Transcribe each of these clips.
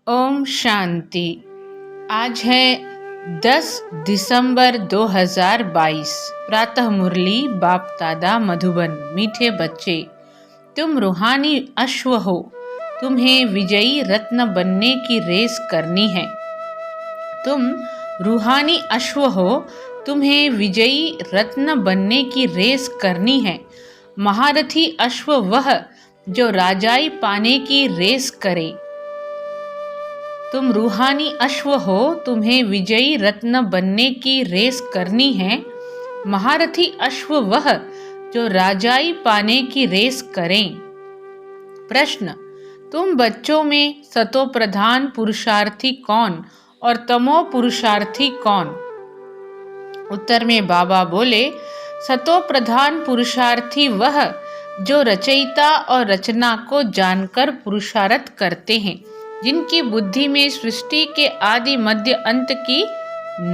ओम शांति। आज है 10 दिसंबर 2022। प्रातः मुरली बाप दादा मधुबन। मीठे बच्चे, तुम रूहानी अश्व हो, तुम्हें विजयी रत्न बनने की रेस करनी है। तुम रूहानी अश्व हो, तुम्हें विजयी रत्न बनने की रेस करनी है। महारथी अश्व वह जो राजाई पाने की रेस करे। तुम रूहानी अश्व हो, तुम्हें विजयी रत्न बनने की रेस करनी है। महारथी अश्व वह जो राजाई पाने की रेस करें। प्रश्न, तुम बच्चों में सतो प्रधान पुरुषार्थी कौन और तमो पुरुषार्थी कौन? उत्तर में बाबा बोले, सतो प्रधान पुरुषार्थी वह जो रचयिता और रचना को जानकर पुरुषार्थ करते हैं, जिनकी बुद्धि में सृष्टि के आदि मध्य अंत की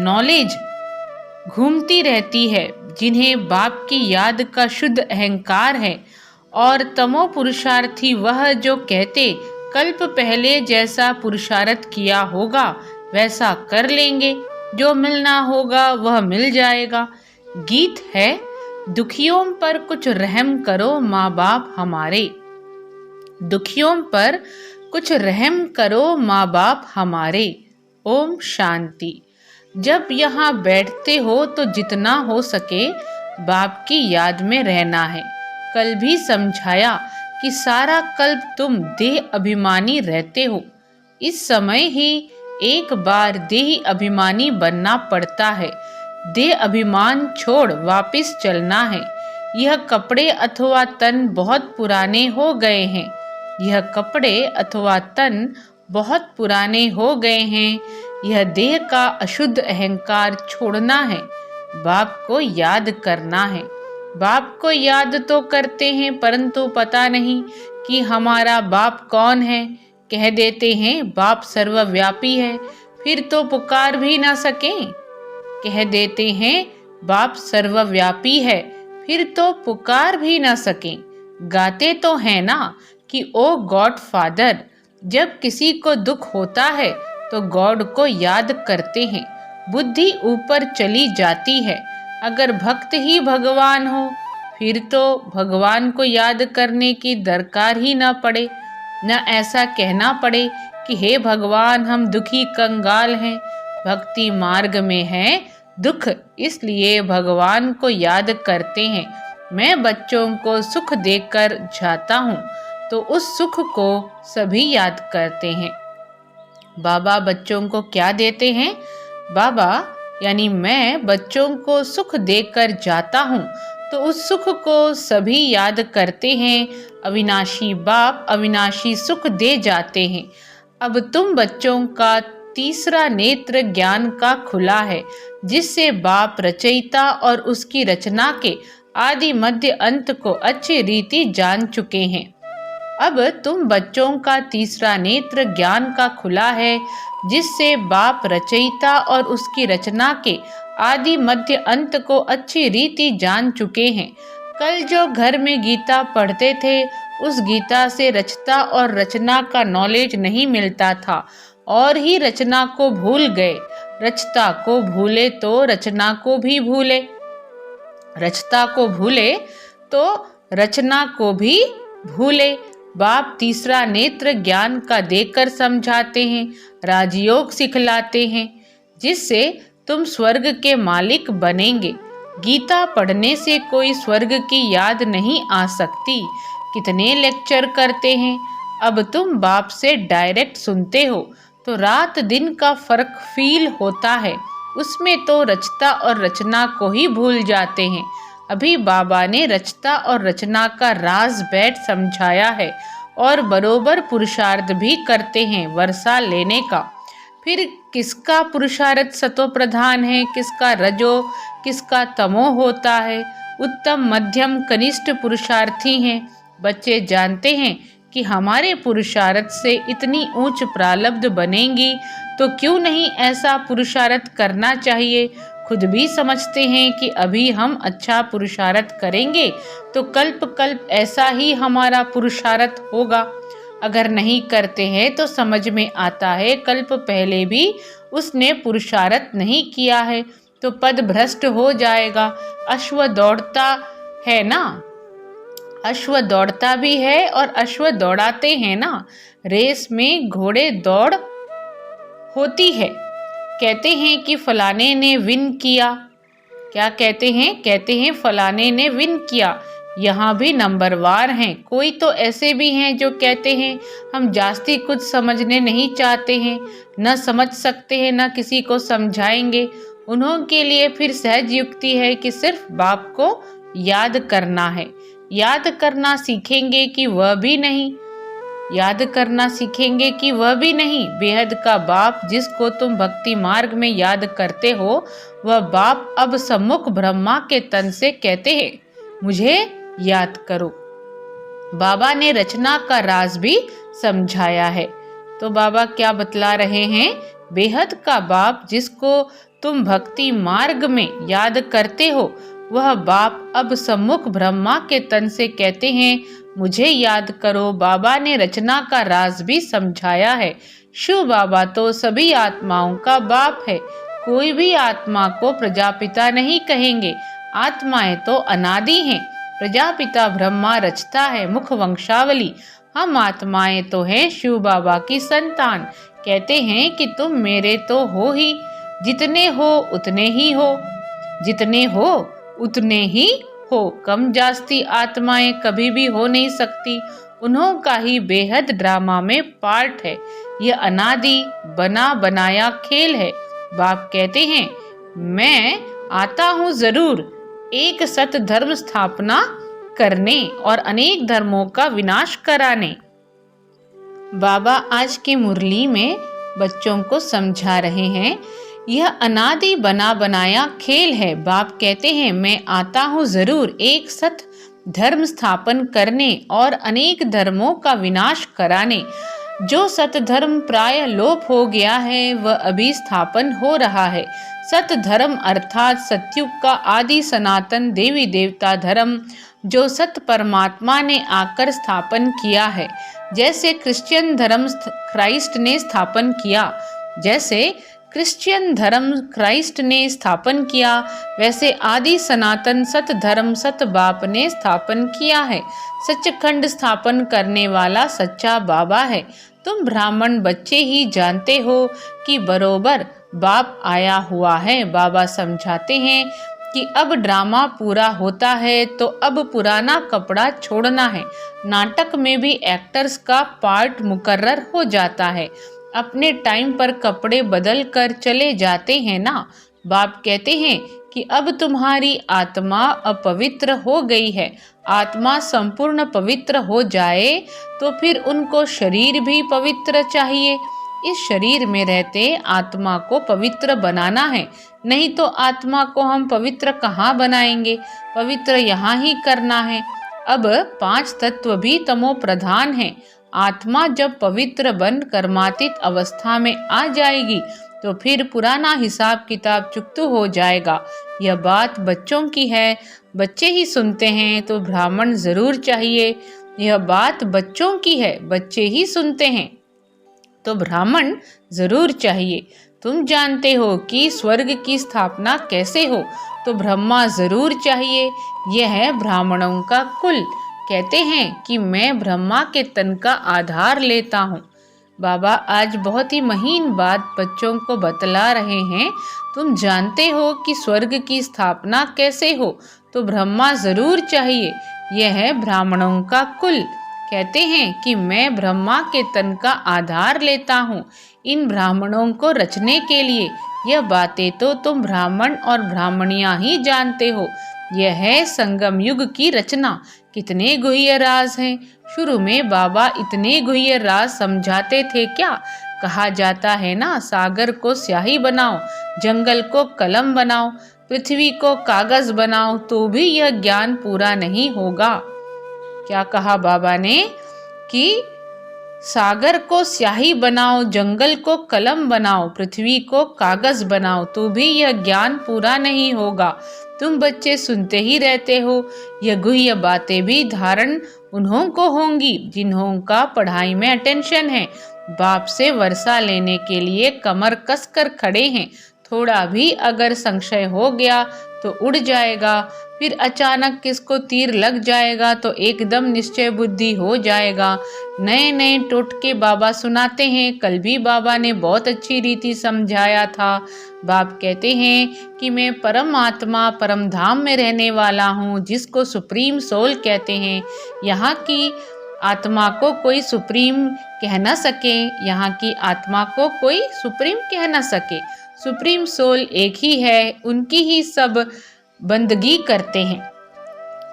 नॉलेज घूमती रहती है, जिन्हें बाप की याद का शुद्ध अहंकार है। और तमो पुरुषार्थी वह जो कहते कल्प पहले जैसा पुरुषार्थ किया होगा वैसा कर लेंगे, जो मिलना होगा वह मिल जाएगा। गीत है, दुखियों पर कुछ रहम करो माँ बाप हमारे। दुखियों पर कुछ रहम करो माँ बाप हमारे। ओम शांति। जब यहाँ बैठते हो तो जितना हो सके बाप की याद में रहना है। कल भी समझाया कि सारा कल्प तुम देह अभिमानी रहते हो। इस समय ही एक बार देही अभिमानी बनना पड़ता है। देह अभिमान छोड़ वापस चलना है। यह कपड़े अथवा तन बहुत पुराने हो गए हैं। यह कपड़े अथवा तन बहुत पुराने हो गए हैं। यह देह का अशुद्ध अहंकार छोड़ना है। बाप को याद करना है। बाप को याद तो करते हैं, परंतु पता नहीं कि हमारा बाप कौन है। कह देते हैं बाप सर्वव्यापी है, फिर तो पुकार भी ना सकें। कह देते हैं बाप सर्वव्यापी है, फिर तो पुकार भी ना सकें। गाते तो है ना कि ओ गॉड फादर। जब किसी को दुख होता है तो गॉड को याद करते हैं, बुद्धि ऊपर चली जाती है। अगर भक्त ही भगवान हो फिर तो भगवान को याद करने की दरकार ही न पड़े। न ऐसा कहना पड़े कि हे भगवान हम दुखी कंगाल हैं, भक्ति मार्ग में है दुख, इसलिए भगवान को याद करते हैं। मैं बच्चों को सुख देकर जाता हूँ तो उस सुख को सभी याद करते हैं। बाबा बच्चों को क्या देते हैं? बाबा यानी मैं बच्चों को सुख देकर जाता हूँ तो उस सुख को सभी याद करते हैं। अविनाशी बाप अविनाशी सुख दे जाते हैं। अब तुम बच्चों का तीसरा नेत्र ज्ञान का खुला है, जिससे बाप रचयिता और उसकी रचना के आदि मध्य अंत को अच्छी रीति जान चुके हैं। अब तुम बच्चों का तीसरा नेत्र ज्ञान का खुला है, जिससे बाप रचयिता और उसकी रचना के आदि मध्य अंत को अच्छी रीति जान चुके हैं। कल जो घर में गीता पढ़ते थे, उस गीता से रचता और रचना का नॉलेज नहीं मिलता था और ही रचना को भूल गए। रचता को भूले तो रचना को भी भूले, रचता को भूले तो रचना को भी भूले। बाप तीसरा नेत्र ज्ञान का देकर समझाते हैं, राजयोग सिखलाते हैं, जिससे तुम स्वर्ग के मालिक बनेंगे। गीता पढ़ने से कोई स्वर्ग की याद नहीं आ सकती। कितने लेक्चर करते हैं। अब तुम बाप से डायरेक्ट सुनते हो तो रात दिन का फर्क फील होता है। उसमें तो रचता और रचना को ही भूल जाते हैं। अभी बाबा ने रचता और रचना का राज बैठ समझाया है और बरोबर पुरुषार्थ भी करते हैं वर्षा लेने का। फिर किसका पुरुषार्थ सतो प्रधान है, किसका रजो, किसका तमो होता है। उत्तम मध्यम कनिष्ठ पुरुषार्थी हैं। बच्चे जानते हैं कि हमारे पुरुषार्थ से इतनी ऊंच प्रारब्ध बनेंगी, तो क्यों नहीं ऐसा पुरुषार्थ करना चाहिए। खुद भी समझते हैं कि अभी हम अच्छा पुरुषार्थ करेंगे तो कल्प कल्प ऐसा ही हमारा पुरुषार्थ होगा। अगर नहीं करते हैं तो समझ में आता है कल्प पहले भी उसने पुरुषार्थ नहीं किया है, तो पद भ्रष्ट हो जाएगा। अश्व दौड़ता है ना, अश्व दौड़ता भी है और अश्व दौड़ाते हैं ना। रेस में घोड़े दौड़ होती है। कहते हैं कि फलाने ने विन किया। क्या कहते हैं फलाने ने विन किया। यहाँ भी नंबरवार हैं। कोई तो ऐसे भी हैं जो कहते हैं हम जास्ती कुछ समझने नहीं चाहते हैं, न समझ सकते हैं, न किसी को समझाएंगे। उन्हों के लिए फिर सहज युक्ति है कि सिर्फ बाप को याद करना है। याद करना सीखेंगे कि वह भी नहीं, याद करना सीखेंगे कि वह भी नहीं। बेहद का बाप जिसको तुम भक्ति मार्ग में याद करते हो, वह बाप अब सम्मुख ब्रह्मा के तन से कहते हैं मुझे याद करो। बाबा ने रचना का राज भी समझाया है। तो बाबा क्या बतला रहे हैं? बेहद का बाप जिसको तुम भक्ति मार्ग में याद करते हो, वह बाप अब सम्मुख ब्रह्मा के तन से कहते हैं मुझे याद करो। बाबा ने रचना का राज भी समझाया है। शिव बाबा तो सभी आत्माओं का बाप है। कोई भी आत्मा को प्रजापिता नहीं कहेंगे। आत्माएं तो अनादि हैं। प्रजापिता ब्रह्मा रचता है मुख वंशावली। हम आत्माएं तो हैं शिव बाबा की संतान। कहते हैं कि तुम मेरे तो हो ही, जितने हो उतने ही हो, जितने हो उतने ही हो। कम जास्ती आत्माएं कभी भी हो नहीं सकती। उन्हों का ही बेहद ड्रामा में पार्ट है। यह अनादि बना बनाया खेल है। बाप कहते हैं मैं आता हूँ जरूर एक सत धर्म स्थापना करने और अनेक धर्मों का विनाश कराने। बाबा आज की मुरली में बच्चों को समझा रहे हैं यह अनादि बना बनाया खेल है। बाप कहते हैं मैं आता हूँ जरूर एक सत धर्म स्थापन करने और अनेक धर्मों का विनाश कराने। जो सत धर्म प्राय लोप हो गया है वह अभी स्थापन हो रहा है। सत धर्म अर्थात सतयुग का आदि सनातन देवी देवता धर्म जो सत परमात्मा ने आकर स्थापन किया है। जैसे क्रिश्चियन धर्म क्राइस्ट ने स्थापन किया, जैसे क्रिश्चियन धर्म क्राइस्ट ने स्थापन किया, वैसे आदि सनातन सत धर्म सत बाप ने स्थापन किया है। सचखंड स्थापन करने वाला सच्चा बाबा है। तुम ब्राह्मण बच्चे ही जानते हो कि बरोबर बाप आया हुआ है। बाबा समझाते हैं कि अब ड्रामा पूरा होता है तो अब पुराना कपड़ा छोड़ना है। नाटक में भी एक्टर्स का पार्ट मुकर्रर हो जाता है। अपने टाइम पर कपड़े बदल कर चले जाते हैं ना। बाप कहते हैं कि अब तुम्हारी आत्मा अपवित्र हो गई है। आत्मा संपूर्ण पवित्र हो जाए तो फिर उनको शरीर भी पवित्र चाहिए। इस शरीर में रहते आत्मा को पवित्र बनाना है, नहीं तो आत्मा को हम पवित्र कहाँ बनाएंगे। पवित्र यहाँ ही करना है। अब 5 तत्व भी तमो प्रधान हैं। आत्मा जब पवित्र बन कर्मातीत अवस्था में आ जाएगी तो फिर पुराना हिसाब किताब चुकता हो जाएगा। यह बात बच्चों की है, बच्चे ही सुनते हैं तो ब्राह्मण जरूर चाहिए। यह बात बच्चों की है, बच्चे ही सुनते हैं तो ब्राह्मण जरूर चाहिए। तुम जानते हो कि स्वर्ग की स्थापना कैसे हो, तो ब्रह्मा जरूर चाहिए। यह है ब्राह्मणों का कुल। कहते हैं कि मैं ब्रह्मा के तन का आधार लेता हूँ। बाबा आज बहुत ही महीन बात बच्चों को बतला रहे हैं। तुम जानते हो कि स्वर्ग की स्थापना कैसे हो, तो ब्रह्मा जरूर चाहिए। यह है ब्राह्मणों का कुल। कहते हैं कि मैं ब्रह्मा के तन का आधार लेता हूँ इन ब्राह्मणों को रचने के लिए। यह बातें तो तुम ब्राह्मण और ब्राह्मणियाँ ही जानते हो। यह है संगम युग की रचना। कितने गुह्य राज हैं। शुरू में बाबा इतने गुह्य राज समझाते थे क्या? कहा जाता है ना, सागर को स्याही बनाओ, जंगल को कलम बनाओ, पृथ्वी को कागज बनाओ, तो भी यह ज्ञान पूरा नहीं होगा। क्या कहा बाबा ने कि सागर को स्याही बनाओ, जंगल को कलम बनाओ, पृथ्वी को कागज बनाओ, तो भी यह ज्ञान पूरा नहीं होगा। तुम बच्चे सुनते ही रहते हो, यह गुह्य बातें भी धारण उन्हों को होंगी जिन्हों का पढ़ाई में अटेंशन है। बाप से वर्षा लेने के लिए कमर कस कर खड़े हैं। थोड़ा भी अगर संशय हो गया तो उड़ जाएगा, फिर अचानक किसको तीर लग जाएगा तो एकदम निश्चय बुद्धि हो जाएगा। नए नए टोटके बाबा सुनाते हैं। कल भी बाबा ने बहुत अच्छी रीति समझाया था। बाप कहते हैं कि मैं परमात्मा परम धाम में रहने वाला हूँ, जिसको सुप्रीम सोल कहते हैं। यहाँ की आत्मा को कोई सुप्रीम कह न सके, यहाँ की आत्मा को कोई सुप्रीम कह न सके। सुप्रीम सोल एक ही है, उनकी ही सब बंदगी करते हैं।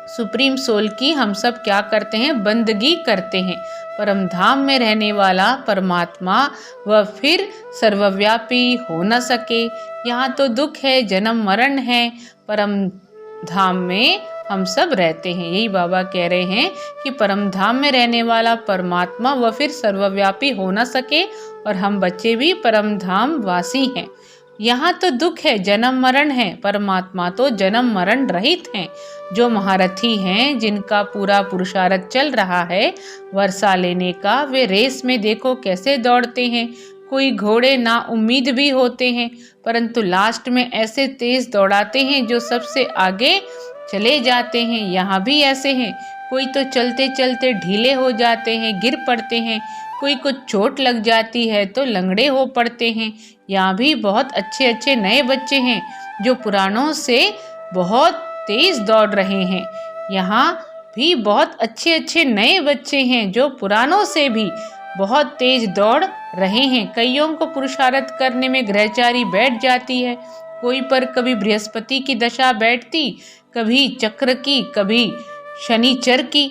सुप्रीम सोल की हम सब क्या करते हैं? बंदगी करते हैं। परम धाम में रहने वाला परमात्मा वह फिर सर्वव्यापी हो न सके। यहाँ तो दुख है, जन्म मरण है। परम धाम में हम सब रहते हैं। यही बाबा कह रहे हैं कि परम धाम में रहने वाला परमात्मा वह फिर सर्वव्यापी हो न सके, और हम बच्चे भी परम धाम वासी हैं। यहाँ तो दुख है, जन्म मरण है, परमात्मा तो जन्म मरण रहित हैं। जो महारथी हैं, जिनका पूरा पुरुषार्थ चल रहा है वर्षा लेने का, वे रेस में देखो कैसे दौड़ते हैं। कोई घोड़े ना उम्मीद भी होते हैं, परंतु लास्ट में ऐसे तेज दौड़ाते हैं जो सबसे आगे चले जाते हैं। यहाँ भी ऐसे हैं, कोई तो चलते चलते ढीले हो जाते हैं, गिर पड़ते हैं, कोई को चोट लग जाती है तो लंगड़े हो पड़ते हैं। यहाँ भी बहुत अच्छे अच्छे नए बच्चे हैं जो पुरानों से बहुत तेज दौड़ रहे हैं। यहाँ भी बहुत अच्छे अच्छे नए बच्चे हैं जो पुरानों से भी बहुत तेज दौड़ रहे हैं। कईयों को पुरुषार्थ करने में ग्रहचारी बैठ जाती है। कोई पर कभी बृहस्पति की दशा बैठती, कभी चक्र की, कभी शनिचर की,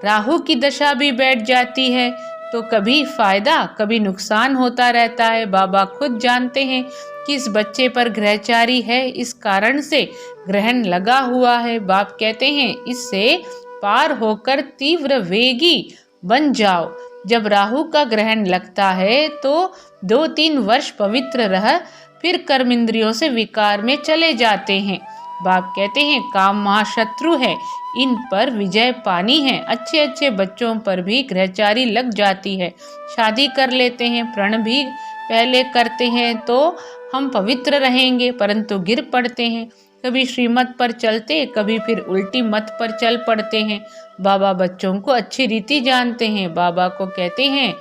राहु की दशा भी बैठ जाती है, तो कभी फायदा कभी नुकसान होता रहता है। बाबा खुद जानते हैं कि इस बच्चे पर ग्रहचारी है, इस कारण से ग्रहण लगा हुआ है। बाप कहते हैं इससे पार होकर तीव्र वेगी बन जाओ। जब राहु का ग्रहण लगता है तो 2-3 वर्ष पवित्र रह, फिर कर्म इंद्रियों से विकार में चले जाते हैं। बाप कहते हैं काम महाशत्रु है, इन पर विजय पानी है। अच्छे अच्छे बच्चों पर भी ग्रहचारी लग जाती है। शादी कर लेते हैं, प्रण भी पहले करते हैं तो हम पवित्र रहेंगे, परंतु गिर पड़ते हैं। कभी श्रीमत पर चलते, कभी फिर उल्टी मत पर चल पड़ते हैं। बाबा बच्चों को अच्छी रीति जानते हैं। बाबा को कहते हैं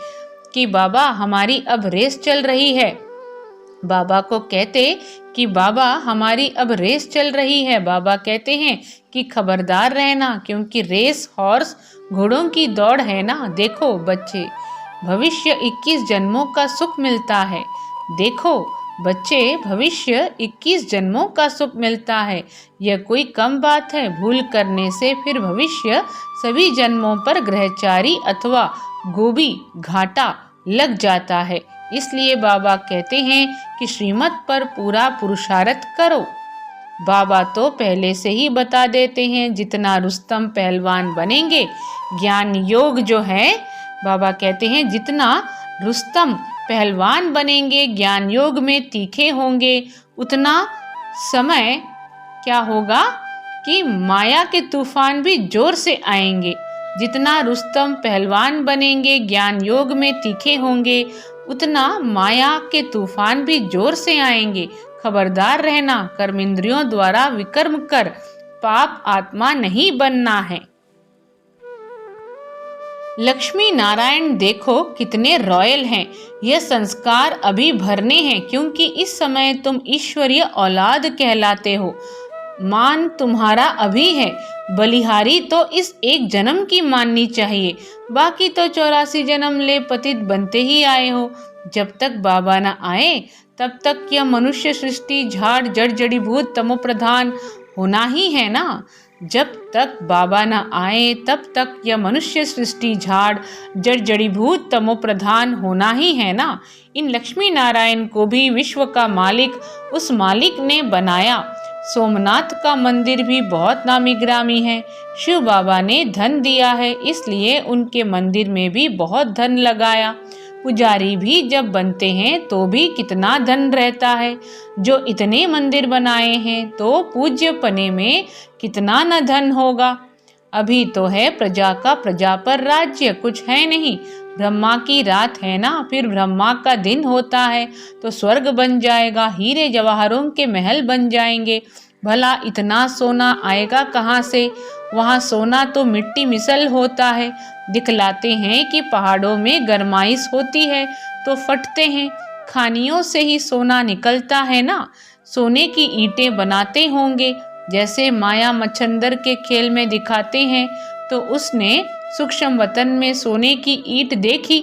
कि बाबा हमारी अब रेस चल रही है। बाबा को कहते कि बाबा हमारी अब रेस चल रही है। बाबा कहते हैं कि खबरदार रहना, क्योंकि रेस हॉर्स घोड़ों की दौड़ है ना। देखो बच्चे, भविष्य 21 जन्मों का सुख मिलता है। देखो बच्चे, भविष्य 21 जन्मों का सुख मिलता है। यह कोई कम बात है। भूल करने से फिर भविष्य सभी जन्मों पर ग्रहचारी अथवा गोभी घाटा लग जाता है। इसलिए बाबा कहते हैं कि श्रीमत पर पूरा पुरुषार्थ करो। बाबा तो पहले से ही बता देते हैं, जितना रुस्तम पहलवान बनेंगे, ज्ञान योग जो है, बाबा कहते हैं जितना रुस्तम पहलवान बनेंगे, ज्ञान योग में तीखे होंगे, उतना समय क्या होगा कि माया के तूफान भी जोर से आएंगे। जितना रुस्तम पहलवान बनेंगे, ज्ञान योग में तीखे होंगे, उतना माया के तूफान भी जोर से आएंगे। खबरदार रहना, कर्म इंद्रियों द्वारा विकर्म कर पाप आत्मा नहीं बनना है। लक्ष्मी नारायण देखो कितने रॉयल हैं। यह संस्कार अभी भरने हैं, क्योंकि इस समय तुम ईश्वरीय औलाद कहलाते हो। मान तुम्हारा अभी है। बलिहारी तो इस एक जन्म की माननी चाहिए, बाकी तो 84 जन्म ले पतित बनते ही आए हो। जब तक बाबा न आए तब तक यह मनुष्य सृष्टि झाड़ जड़ जड़ीभूत तमो प्रधान होना ही है ना। जब तक बाबा न आए तब तक यह मनुष्य सृष्टि झाड़ जड़ जड़ीभूत तमो प्रधान होना ही है ना। इन लक्ष्मी नारायण को भी विश्व का मालिक उस मालिक ने बनाया। सोमनाथ का मंदिर भी बहुत नामी गिरामी है। शिव बाबा ने धन दिया है, इसलिए उनके मंदिर में भी बहुत धन लगाया। पुजारी भी जब बनते हैं तो भी कितना धन रहता है। जो इतने मंदिर बनाए हैं तो पूज्य पने में कितना न धन होगा। अभी तो है प्रजा का प्रजा पर राज्य, कुछ है नहीं। ब्रह्मा की रात है ना, फिर ब्रह्मा का दिन होता है तो स्वर्ग बन जाएगा, हीरे जवाहरों के महल बन जाएंगे। भला इतना सोना आएगा कहाँ से? वहाँ सोना तो मिट्टी मिसल होता है। दिखलाते हैं कि पहाड़ों में गरमाइश होती है तो फटते हैं, खानियों से ही सोना निकलता है ना। सोने की ईंटें बनाते होंगे, जैसे माया मच्छंदर के खेल में दिखाते हैं। तो उसने सूक्ष्म वतन में सोने की ईंट देखी।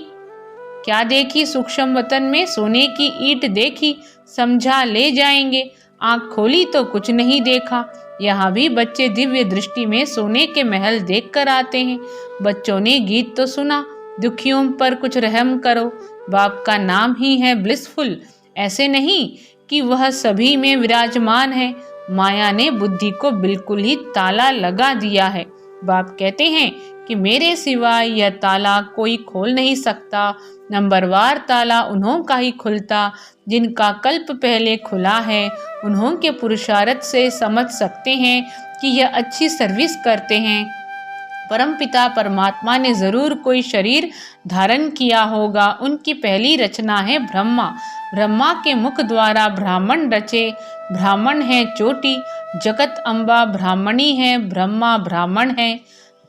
क्या देखी? सूक्ष्म वतन में सोने की ईंट देखी, समझा ले जाएंगे। आंख खोली तो कुछ नहीं देखा। यहाँ भी बच्चे दिव्य दृष्टि में सोने के महल देख कर आते हैं। बच्चों ने गीत तो सुना, दुखियों पर कुछ रहम करो। बाप का नाम ही है ब्लिसफुल, ऐसे नहीं कि वह सभी में विराजमान है। माया ने बुद्धि को बिल्कुल ही ताला लगा दिया है। बाप कहते हैं कि मेरे सिवाय यह ताला कोई खोल नहीं सकता। नंबरवार ताला उन्हों का ही खुलता जिनका कल्प पहले खुला है। उन्हों के पुरुषार्थ से समझ सकते हैं कि यह अच्छी सर्विस करते हैं। परमपिता परमात्मा ने जरूर कोई शरीर धारण किया होगा। उनकी पहली रचना है ब्रह्मा। ब्रह्मा के मुख द्वारा ब्राह्मण रचे। ब्राह्मण है चोटी, जगत अम्बा ब्राह्मणी है, ब्रह्मा ब्राह्मण है।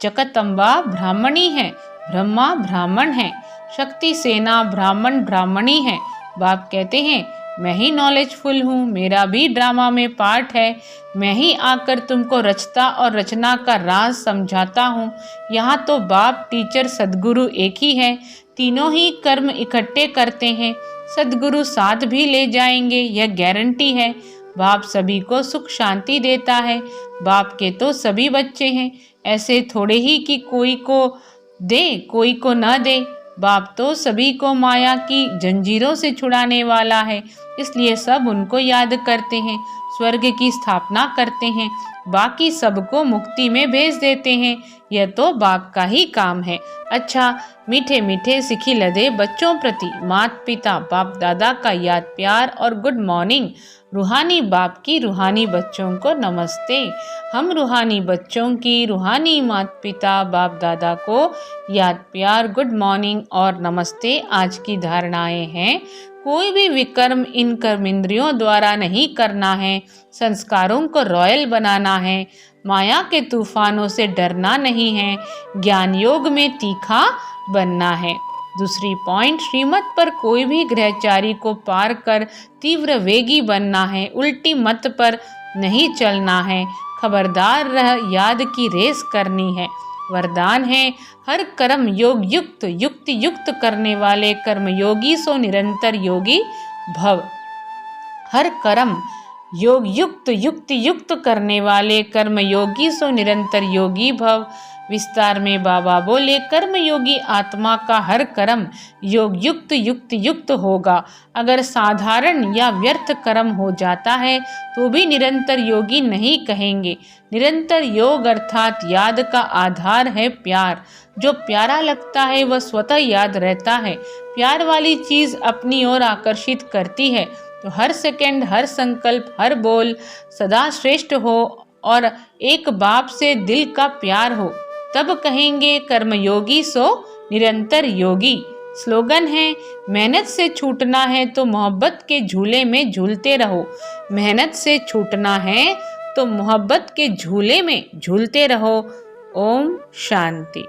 जगत अम्बा ब्राह्मणी है, ब्रह्मा ब्राह्मण है। शक्ति सेना ब्राह्मण ब्राह्मणी है। बाप कहते हैं मैं ही नॉलेजफुल हूँ, मेरा भी ड्रामा में पार्ट है। मैं ही आकर तुमको रचता और रचना का राज समझाता हूँ। यहाँ तो बाप टीचर सदगुरु एक ही है, तीनों ही कर्म इकट्ठे करते हैं। सदगुरु साथ भी ले जाएंगे, यह गारंटी है। बाप सभी को सुख शांति देता है। बाप के तो सभी बच्चे हैं, ऐसे थोड़े ही कि कोई को दे कोई को न दे। बाप तो सभी को माया की जंजीरों से छुड़ाने वाला है, इसलिए सब उनको याद करते हैं, स्वर्ग की स्थापना करते हैं, बाकी सबको मुक्ति में भेज देते हैं। यह तो बाप का ही काम है। अच्छा, मीठे मीठे सिखी लदे बच्चों प्रति माता पिता बाप दादा का याद प्यार और गुड मॉर्निंग। रूहानी बाप की रूहानी बच्चों को नमस्ते। हम रूहानी बच्चों की रूहानी माता पिता बाप दादा को याद प्यार गुड मॉर्निंग और नमस्ते। आज की धारणाएं हैं, कोई भी विकर्म इन कर्मेंद्रियों द्वारा नहीं करना है। संस्कारों को रॉयल बनाना है। माया के तूफानों से डरना नहीं है। ज्ञान योग में तीखा बनना है। दूसरी पॉइंट, श्रीमत पर कोई भी ग्रहचारी को पार कर तीव्र वेगी बनना है। उल्टी मत पर नहीं चलना है। खबरदार रह, याद की रेस करनी है। वरदान है, हर कर्म योग युक्त युक्ति युक्त करने वाले कर्म योगी सो निरंतर योगी भव। हर कर्म योग युक्त युक्ति युक्त करने वाले कर्म योगी सो निरंतर योगी भव। विस्तार में बाबा बोले, कर्म योगी आत्मा का हर कर्म योग युक्त युक्ति युक्त होगा। अगर साधारण या व्यर्थ कर्म हो जाता है तो भी निरंतर योगी नहीं कहेंगे। निरंतर योग अर्थात याद का आधार है प्यार। जो प्यारा लगता है वह स्वतः याद रहता है। प्यार वाली चीज अपनी ओर आकर्षित करती है। तो हर सेकंड, हर संकल्प, हर बोल सदा श्रेष्ठ हो और एक बाप से दिल का प्यार हो, तब कहेंगे कर्मयोगी सो निरंतर योगी। स्लोगन है, मेहनत से छूटना है तो मोहब्बत के झूले में झूलते रहो। मेहनत से छूटना है तो मोहब्बत के झूले में झूलते रहो। ओम शांति।